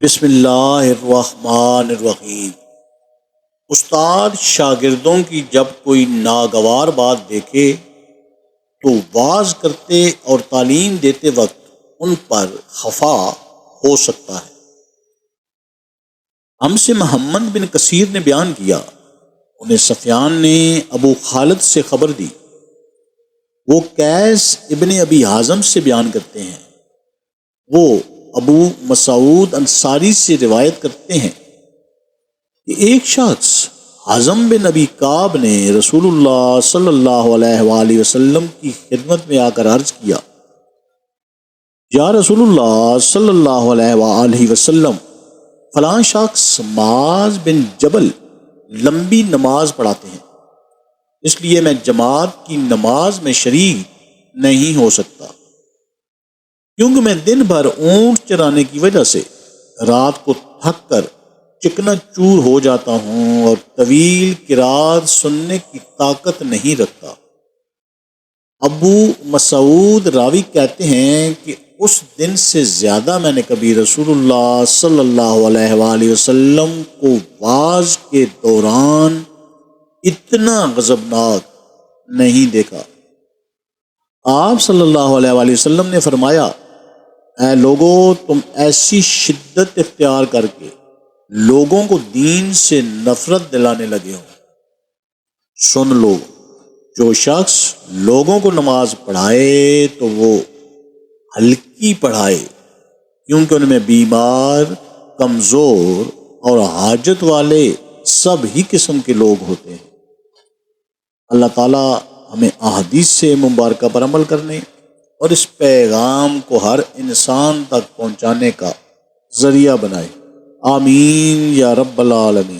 بسم اللہ الرحمن الرحیم۔ استاد شاگردوں کی جب کوئی ناگوار بات دیکھے تو واعظ کرتے اور تعلیم دیتے وقت ان پر خفا ہو سکتا ہے۔ ہم سے محمد بن کثیر نے بیان کیا، انہیں سفیان نے ابو خالد سے خبر دی، وہ قیس ابن ابی حازم سے بیان کرتے ہیں، وہ ابو مسعود انصاری سے روایت کرتے ہیں کہ ایک شخص حازم بن ابی کعب نے رسول اللہ صلی اللہ علیہ وآلہ وسلم کی خدمت میں آ کر عرض کیا، یا رسول اللہ صلی اللہ علیہ وآلہ وسلم، فلاں شخص معاذ بن جبل لمبی نماز پڑھاتے ہیں، اس لیے میں جماعت کی نماز میں شریک نہیں ہو سکتا، کیونکہ میں دن بھر اونٹ چرانے کی وجہ سے رات کو تھک کر چکنا چور ہو جاتا ہوں اور طویل قرات سننے کی طاقت نہیں رکھتا۔ ابو مسعود راوی کہتے ہیں کہ اس دن سے زیادہ میں نے کبھی رسول اللہ صلی اللہ علیہ وآلہ وسلم کو وعظ کے دوران اتنا غضبناک نہیں دیکھا۔ آپ صلی اللہ علیہ وآلہ وسلم نے فرمایا، اے لوگو، تم ایسی شدت اختیار کر کے لوگوں کو دین سے نفرت دلانے لگے ہو، سن لو، جو شخص لوگوں کو نماز پڑھائے تو وہ ہلکی پڑھائے، کیونکہ ان میں بیمار، کمزور اور حاجت والے سب ہی قسم کے لوگ ہوتے ہیں۔ اللہ تعالی ہمیں احادیث سے مبارکہ پر عمل کرنے اور اس پیغام کو ہر انسان تک پہنچانے کا ذریعہ بنائے، آمین یا رب العالمین۔